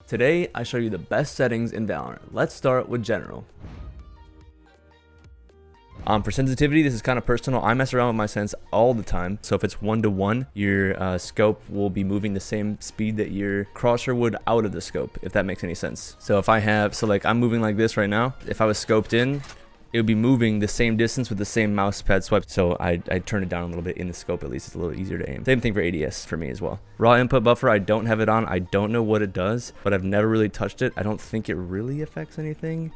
Today, I show you the best settings in Valorant. Let's start with general. For sensitivity, this is kind of personal. I mess around with my sense all the time. So if it's 1-to-1, your scope will be moving the same speed that your crosshair would out of the scope, if that makes any sense. So if I have, like I'm moving like this right now. If I was scoped in, it would be moving the same distance with the same mouse pad swipe. So I turn it down a little bit in the scope, at least it's a little easier to aim. Same thing for ADS for me as well. Raw input buffer, I don't have it on. I don't know what it does, but I've never really touched it. I don't think it really affects anything.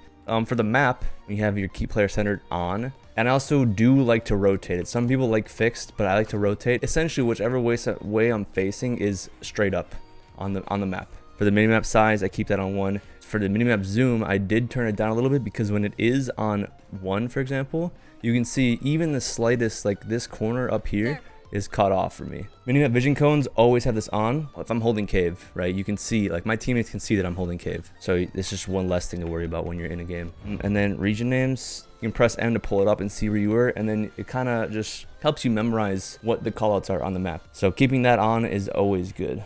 For the map, you have your key player centered on. And I also do like to rotate it. Some people like fixed, but I like to rotate. Essentially, whichever way I'm facing is straight up on the map. For the minimap size, I keep that on 1. For the minimap zoom, I did turn it down a little bit because when it is on 1, for example, you can see even the slightest, like this corner up here is cut off for me. Minimap vision cones always have this on. If I'm holding cave, right, you can see, like my teammates can see that I'm holding cave. So it's just one less thing to worry about when you're in a game. And then region names, you can press M to pull it up and see where you were, and then it kind of just helps you memorize what the callouts are on the map. So keeping that on is always good.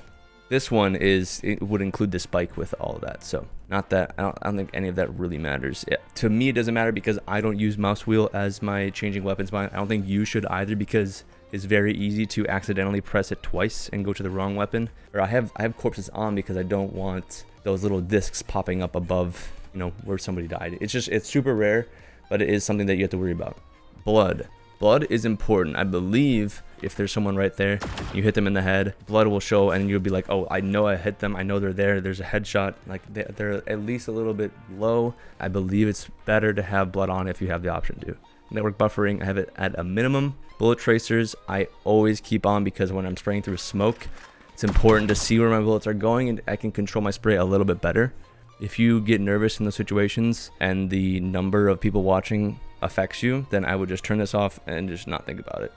This one it would include the spike with all of that. So not that, I don't think any of that really matters. To me, it doesn't matter because I don't use mouse wheel as my changing weapons bind. I don't think you should either because it's very easy to accidentally press it twice and go to the wrong weapon. Or I have corpses on because I don't want those little discs popping up above, you know, where somebody died. It's super rare, but it is something that you have to worry about. Blood is important. I believe if there's someone right there, you hit them in the head, blood will show and you'll be like, oh, I know I hit them. I know they're there. There's a headshot. Like they're at least a little bit low. I believe it's better to have blood on if you have the option to. Network buffering, I have it at a minimum. Bullet tracers, I always keep on because when I'm spraying through smoke, it's important to see where my bullets are going and I can control my spray a little bit better. If you get nervous in those situations and the number of people watching affects you, then I would just turn this off and just not think about it.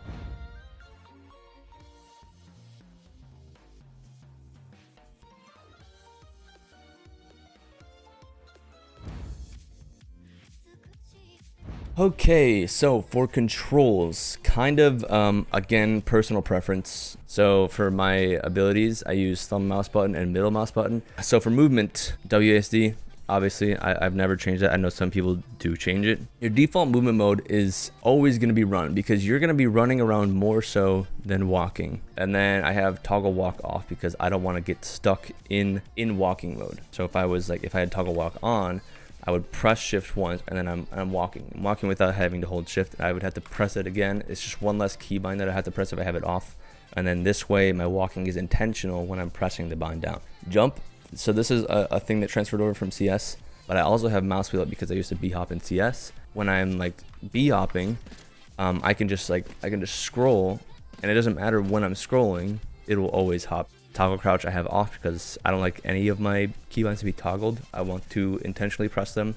Okay, so for controls, kind of, again, personal preference. So for my abilities, I use thumb mouse button and middle mouse button. So for movement, WASD, obviously, I've never changed that. I know some people do change it. Your default movement mode is always going to be run because you're going to be running around more so than walking. And then I have toggle walk off because I don't want to get stuck in walking mode. So if I had toggle walk on, I would press shift once and then I'm walking. I'm walking without having to hold shift. I would have to press it again. It's just one less keybind that I have to press if I have it off. And then this way my walking is intentional when I'm pressing the bind down. Jump. So this is a thing that transferred over from CS, but I also have mouse wheel up because I used to b-hop in CS. When I'm like b-hopping, I can just scroll and it doesn't matter when I'm scrolling, it will always hop. Toggle crouch I have off because I don't like any of my keybinds to be toggled. I want to intentionally press them.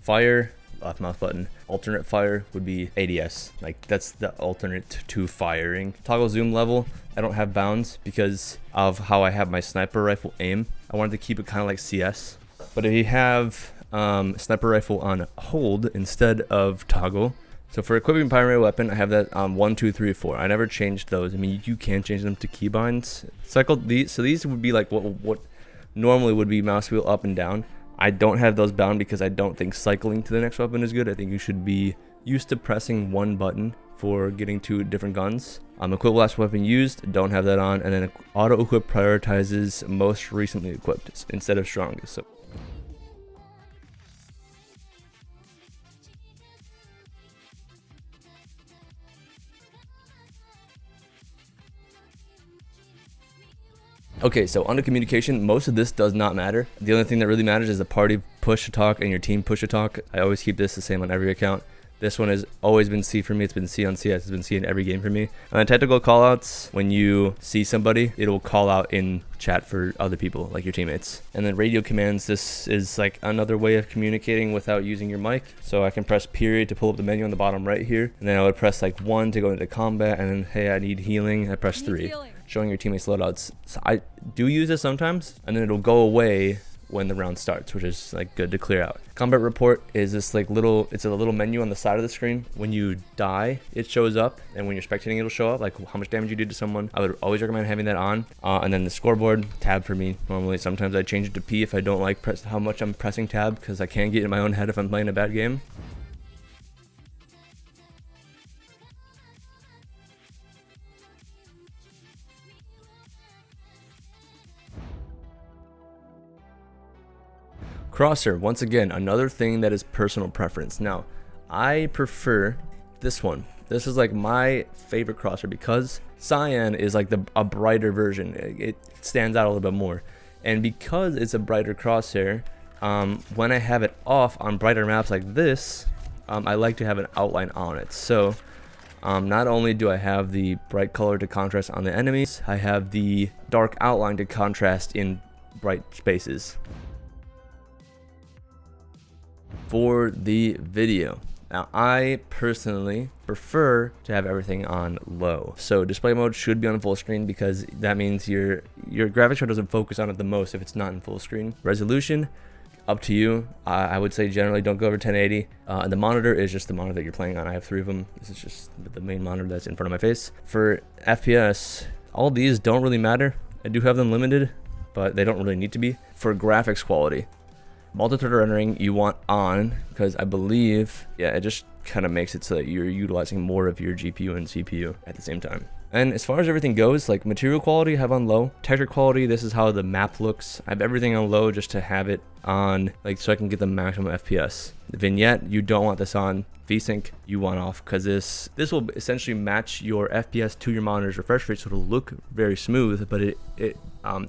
Fire, left mouse button. Alternate fire would be ADS. Like that's the alternate to firing. Toggle zoom level, I don't have bounds because of how I have my sniper rifle aim. I wanted to keep it kind of like CS. But if you have sniper rifle on hold instead of toggle, so for equipping primary weapon, I have that 1, 2, 3, 4. I never changed those. I mean, you can change them to keybinds. Cycle these, so these would be like what normally would be mouse wheel up and down. I don't have those bound because I don't think cycling to the next weapon is good. I think you should be used to pressing one button for getting to different guns. Equip last weapon used, don't have that on, and then auto equip prioritizes most recently equipped instead of strongest. So okay, so under communication, most of this does not matter. The only thing that really matters is the party push to talk and your team push to talk. I always keep this the same on every account. This one has always been C for me. It's been C on CS. It's been C in every game for me. And then technical callouts, when you see somebody, it'll call out in chat for other people, like your teammates. And then radio commands, this is like another way of communicating without using your mic. So I can press period to pull up the menu on the bottom right here. And then I would press like 1 to go into combat. And then, hey, I need healing. I press 3. Showing your teammates loadouts. So I do use this sometimes, and then it'll go away when the round starts, which is like good to clear out. Combat report is this like little, it's a little menu on the side of the screen. When you die, it shows up, and when you're spectating, it'll show up like how much damage you did to someone. I would always recommend having that on. And then the scoreboard tab for me normally. Sometimes I change it to P if I don't like how much I'm pressing tab, because I can't get in my own head if I'm playing a bad game. Crosshair, once again, another thing that is personal preference. Now, I prefer this one. This is like my favorite crosshair because cyan is like a brighter version. It stands out a little bit more. And because it's a brighter crosshair, when I have it off on brighter maps like this, I like to have an outline on it. So not only do I have the bright color to contrast on the enemies, I have the dark outline to contrast in bright spaces. For the video, now I personally prefer to have everything on low. So display mode should be on full screen because that means your graphics card doesn't focus on it the most if it's not in full screen. Resolution, up to you. I would say generally don't go over 1080. And the monitor is just the monitor that you're playing on. I have 3 of them. This is just the main monitor that's in front of my face. For FPS, all these don't really matter. I do have them limited, but they don't really need to be. For graphics quality, multi-thread rendering you want on, because I believe, yeah, it just kind of makes it so that you're utilizing more of your GPU and CPU at the same time. And as far as everything goes, like material quality, I have on low. Texture quality, this is how the map looks. I have everything on low just to have it on, like, so I can get the maximum FPS. The vignette, you don't want this on. VSync, you want off, because this will essentially match your FPS to your monitor's refresh rate, so it'll look very smooth, but it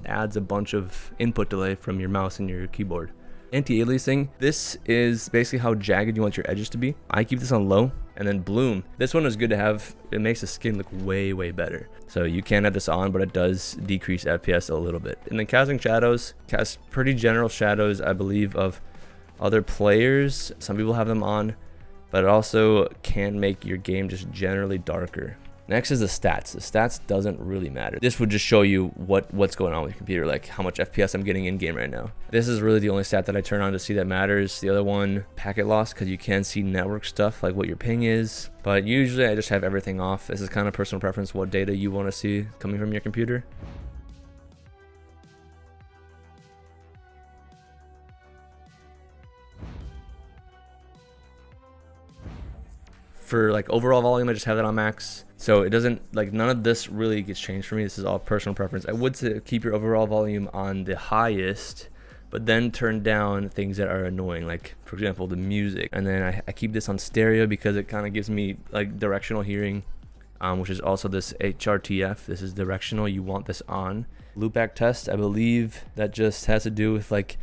adds a bunch of input delay from your mouse and your keyboard. Anti-aliasing, this is basically how jagged you want your edges to be. I keep this on low. And then bloom, this one is good to have. It makes the skin look way better. So you can have this on, but it does decrease FPS a little bit. And then casting shadows, cast pretty general shadows, I believe, of other players. Some people have them on, but it also can make your game just generally darker. Next is the stats. The stats doesn't really matter. This would just show you what's going on with your computer, like how much FPS I'm getting in game right now. This is really the only stat that I turn on to see that matters. The other one, packet loss, because you can see network stuff like what your ping is. But usually I just have everything off. This is kind of personal preference, what data you want to see coming from your computer. For like overall volume, I just have that on max. So it doesn't, like, none of this really gets changed for me. This is all personal preference. I would say keep your overall volume on the highest, but then turn down things that are annoying, like for example the music. And then I keep this on stereo because it kind of gives me like directional hearing, which is also this HRTF. This is directional. You want this on. Loopback test, I believe that just has to do with like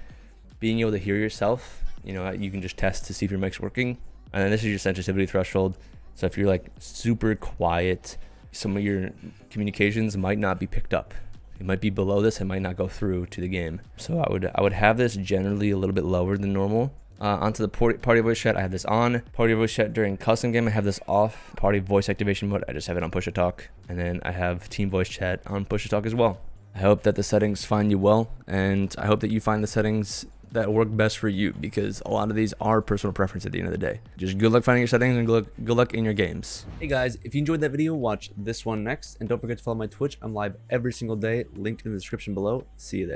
being able to hear yourself. You know, you can just test to see if your mic's working. And then this is your sensitivity threshold. So if you're like super quiet, some of your communications might not be picked up. It might be below this, it might not go through to the game. So I would have this generally a little bit lower than normal. Onto the party voice chat, I have this on. Party voice chat during custom game, I have this off. Party voice activation mode, I just have it on push to talk. And then I have team voice chat on push to talk as well. I hope that the settings find you well, and I hope that you find the settings that work best for you, because a lot of these are personal preference at the end of the day. Just good luck finding your settings and good luck in your games. Hey guys, if you enjoyed that video, watch this one next, and don't forget to follow my Twitch. I'm live every single day, linked in the description below. See you there.